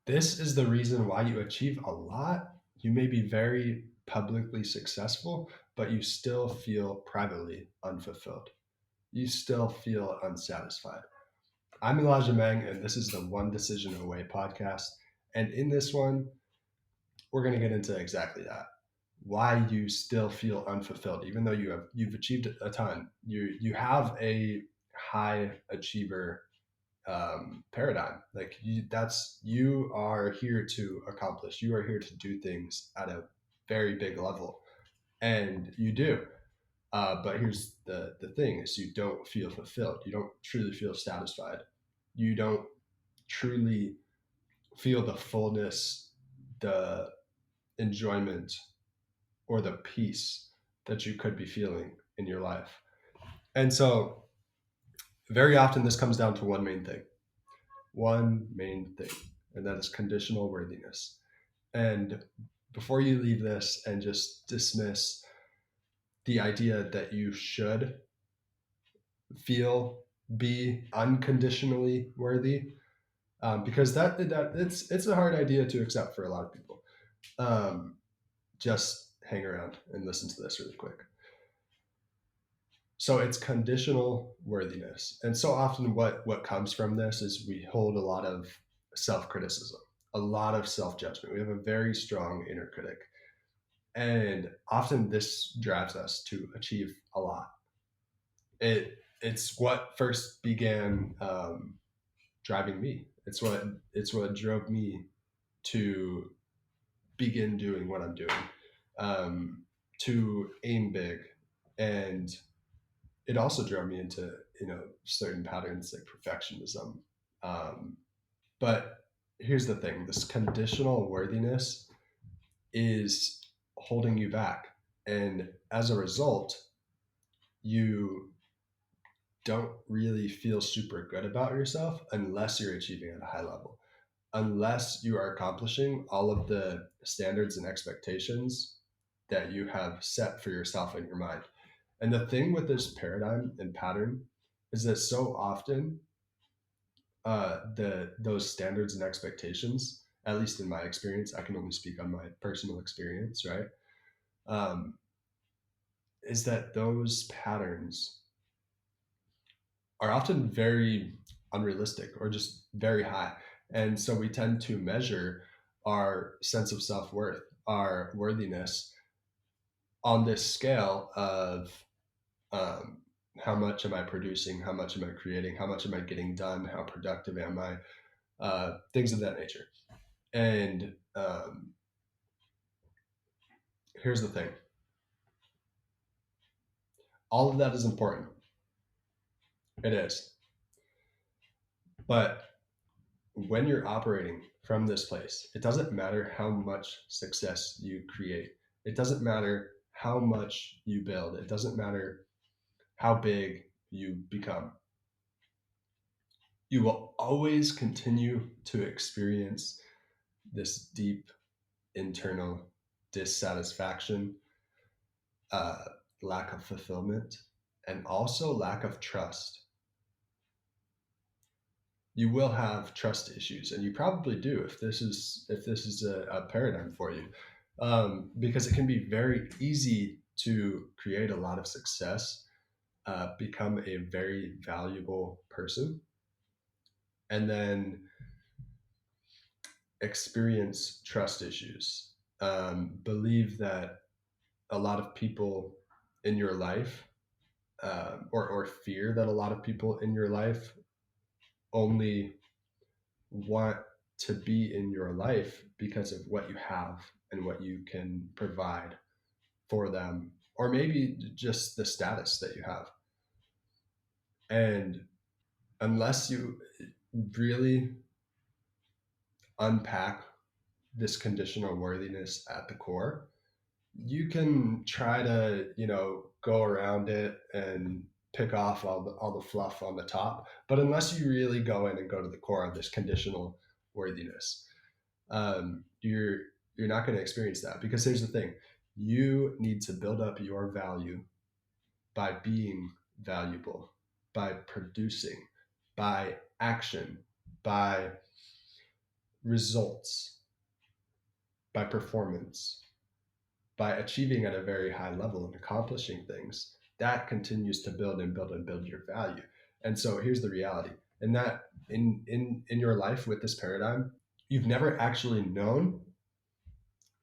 This is the reason why you achieve a lot. You may be very publicly successful, but you still feel privately unfulfilled. You still feel unsatisfied. I'm Elijah Meng, and this is the One Decision Away podcast. And in this one, we're going to get into exactly that. Why you still feel unfulfilled, even though you've achieved a ton. You have a high achiever paradigm. Like you are here to accomplish. You are here to do things at a very big level, and you do. But here's the thing: is you don't feel fulfilled. You don't truly feel satisfied. You don't truly feel the fullness, the enjoyment, or the peace that you could be feeling in your life. And so, very often, this comes down to one main thing, and that is conditional worthiness. And before you leave this and just dismiss the idea that you should feel be unconditionally worthy, because that it's a hard idea to accept for a lot of people. Um, just hang around and listen to this really quick. So it's conditional worthiness, and so often what comes from this is we hold a lot of self criticism, a lot of self judgment. We have a very strong inner critic, and often this drives us to achieve a lot. It's what first began driving me. It's what drove me to begin doing what I'm doing, to aim big, and it also drove me into certain patterns like perfectionism. Um, but here's the thing: this conditional worthiness is holding you back, and as a result, you don't really feel super good about yourself unless you're achieving at a high level, unless you are accomplishing all of the standards and expectations that you have set for yourself in your mind. And the thing with this paradigm and pattern is that so often the those standards and expectations, at least in my experience, I can only speak on my personal experience, right? Um, is that those patterns are often very unrealistic or just very high. And so we tend to measure our sense of self worth, our worthiness on this scale of um, how much am I producing? How much am I creating? How much am I getting done? How productive am I? Things of that nature. And here's the thing, all of that is important. It is. But when you're operating from this place, it doesn't matter how much success you create. It doesn't matter how much you build. It doesn't matter how big you become. You will always continue to experience this deep internal dissatisfaction, uh, lack of fulfillment, and also lack of trust. You will have trust issues, and you probably do if this is a paradigm for you, because it can be very easy to create a lot of success, become a very valuable person, and then experience trust issues. Believe that a lot of people in your life, or fear that a lot of people in your life only want to be in your life because of what you have and what you can provide for them, or maybe just the status that you have. And unless you really unpack this conditional worthiness at the core, you can try to, go around it and pick off all the fluff on the top. But unless you really go in and go to the core of this conditional worthiness, you're not going to experience that, because here's the thing: you need to build up your value by being valuable, by producing, by action, by results, by performance, by achieving at a very high level and accomplishing things, that continues to build and build and build your value. And so here's the reality. In that in your life with this paradigm, you've never actually known,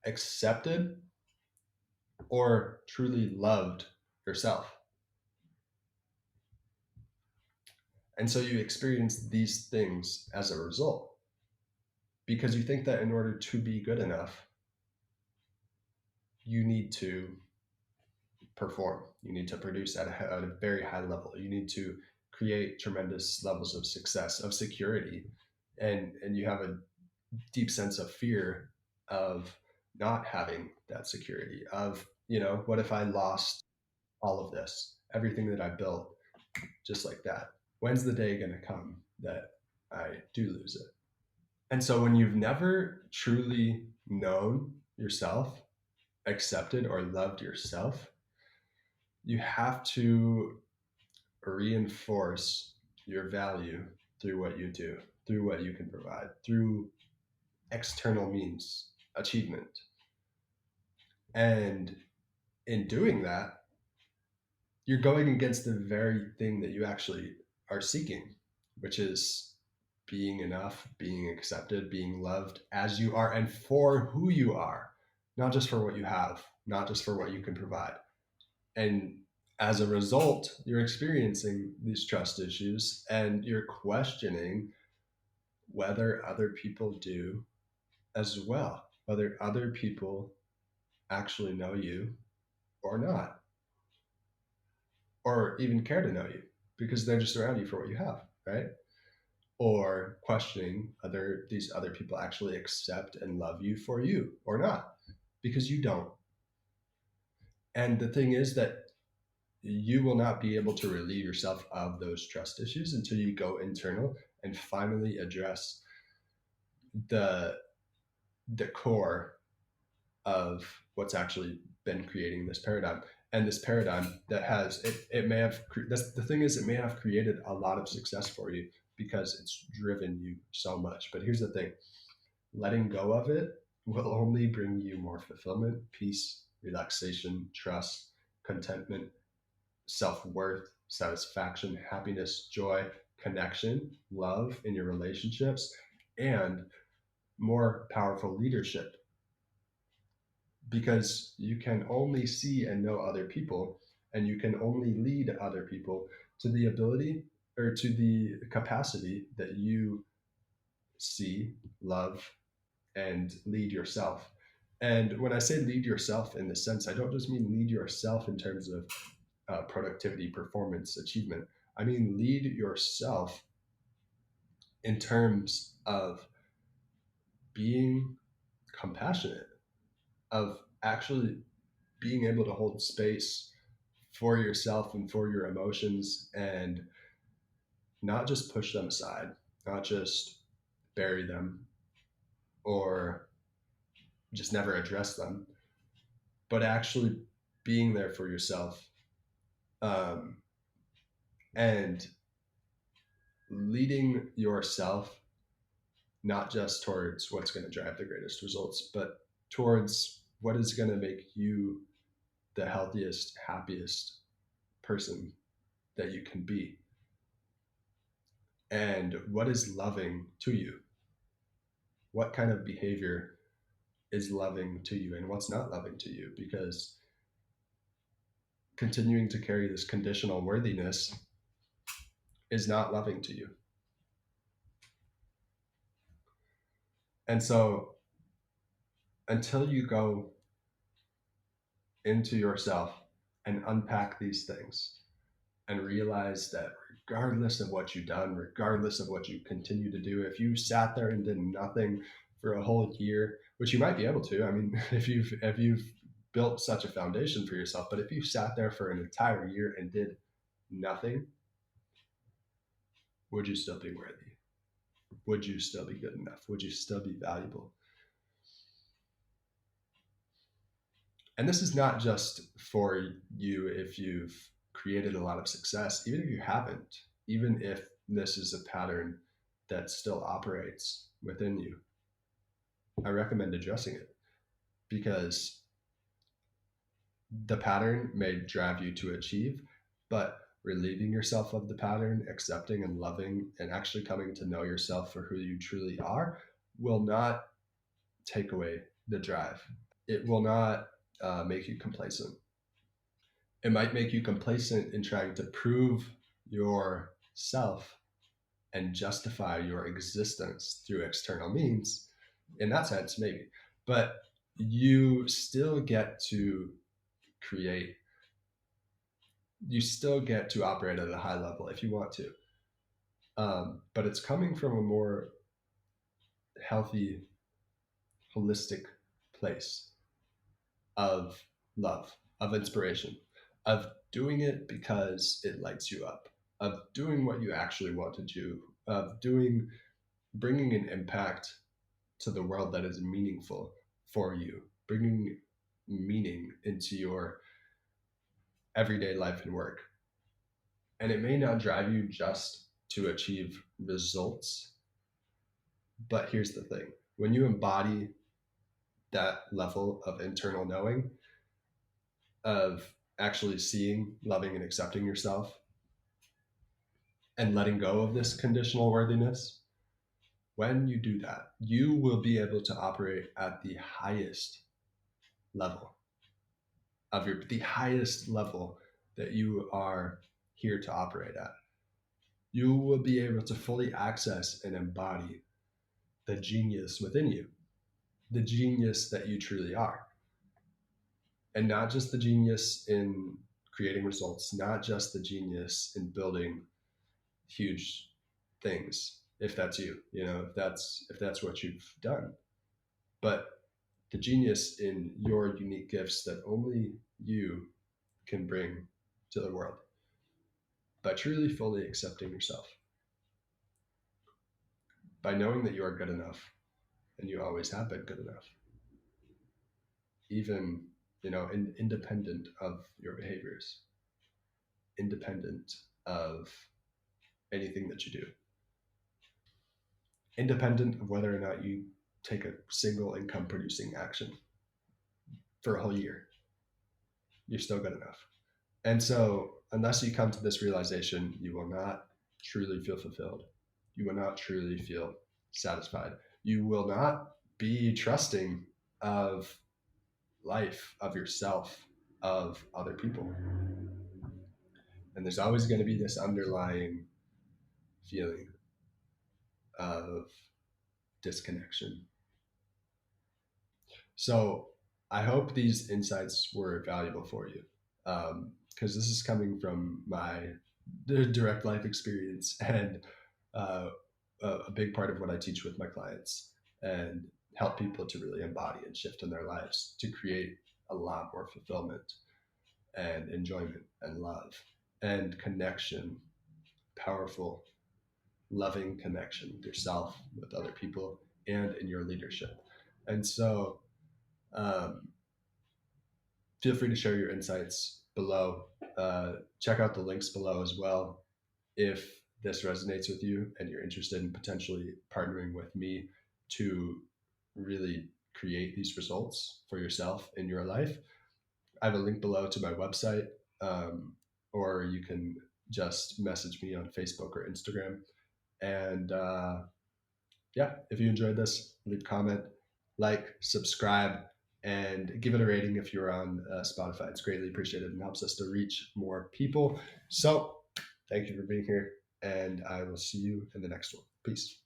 accepted, or truly loved yourself. And so you experience these things as a result because you think that in order to be good enough, you need to perform. You need to produce at a very high level. You need to create tremendous levels of success, of security, and you have a deep sense of fear of not having that security. Of what if I lost all of this, everything that I built, just like that? When's the day going to come that I do lose it? And so when you've never truly known yourself, accepted or loved yourself, you have to reinforce your value through what you do, through what you can provide, through external means, achievement. And in doing that, you're going against the very thing that you actually are seeking, which is being enough, being accepted, being loved as you are and for who you are, not just for what you have, not just for what you can provide. And as a result, you're experiencing these trust issues and you're questioning whether other people do as well, whether other people actually know you or not, or even care to know you because they're just around you for what you have, right? Or questioning whether these other people actually accept and love you for you or not because you don't. And the thing is that you will not be able to relieve yourself of those trust issues until you go internal and finally address the the core of what's actually been creating this paradigm. And this paradigm that has it may have that's the thing is it may have created a lot of success for you because it's driven you so much. But here's the thing: letting go of it will only bring you more fulfillment, peace, relaxation, trust, contentment, self-worth, satisfaction, happiness, joy, connection, love in your relationships, and more powerful leadership, because you can only see and know other people, and you can only lead other people to the ability or to the capacity that you see, love, and lead yourself. And when I say lead yourself in this sense, I don't just mean lead yourself in terms of productivity, performance, achievement. I mean lead yourself in terms of being compassionate, of actually being able to hold space for yourself and for your emotions and not just push them aside, not just bury them or just never address them, but actually being there for yourself, um, and leading yourself not just towards what's going to drive the greatest results, but towards what is going to make you the healthiest, happiest person that you can be. And what is loving to you? What kind of behavior is loving to you and what's not loving to you? Because continuing to carry this conditional worthiness is not loving to you. And so until you go into yourself and unpack these things and realize that regardless of what you've done, regardless of what you continue to do, if you sat there and did nothing for a whole year, which you might be able to, I mean, if you've built such a foundation for yourself, but if you sat there for an entire year and did nothing, would you still be worthy? Would you still be good enough? Would you still be valuable? And this is not just for you if you've created a lot of success, even if you haven't, even if this is a pattern that still operates within you. I recommend addressing it, because the pattern may drive you to achieve, but relieving yourself of the pattern, accepting and loving, and actually coming to know yourself for who you truly are will not take away the drive. It will not make you complacent. It might make you complacent in trying to prove yourself and justify your existence through external means. In that sense, maybe. But you still get to create, you still get to operate at a high level if you want to. But it's coming from a more healthy, holistic place of love, of inspiration, of doing it because it lights you up, of doing what you actually want to do, of doing, bringing an impact to the world that is meaningful for you, bringing meaning into your everyday life and work. And it may not drive you just to achieve results, but here's the thing: when you embody that level of internal knowing, of actually seeing, loving, and accepting yourself, and letting go of this conditional worthiness, when you do that, you will be able to operate at the highest level the highest level that you are here to operate at. You will be able to fully access and embody the genius within you, the genius that you truly are. And not just the genius in creating results, not just the genius in building huge things, if that's you, if that's what you've done, but the genius in your unique gifts that only you can bring to the world by truly fully accepting yourself, by knowing that you are good enough and you always have been good enough, even independent of your behaviors, independent of anything that you do, independent of whether or not you take a single income producing action for a whole year. You're still good enough. And so unless you come to this realization, you will not truly feel fulfilled. You will not truly feel satisfied. You will not be trusting of life, of yourself, of other people. And there's always going to be this underlying feeling of disconnection. So I hope these insights were valuable for you, because this is coming from my direct life experience, and uh, a big part of what I teach with my clients, and help people to really embody and shift in their lives to create a lot more fulfillment and enjoyment and love and connection, powerful, loving connection with yourself, with other people, and in your leadership. And so um, feel free to share your insights below. Check out the links below as well if this resonates with you and you're interested in potentially partnering with me to really create these results for yourself in your life. I have a link below to my website, or you can just message me on Facebook or Instagram. And yeah, if you enjoyed this, leave a comment, like, subscribe, and give it a rating if you're on Spotify. It's greatly appreciated and helps us to reach more people. So thank you for being here, and I will see you in the next one. Peace.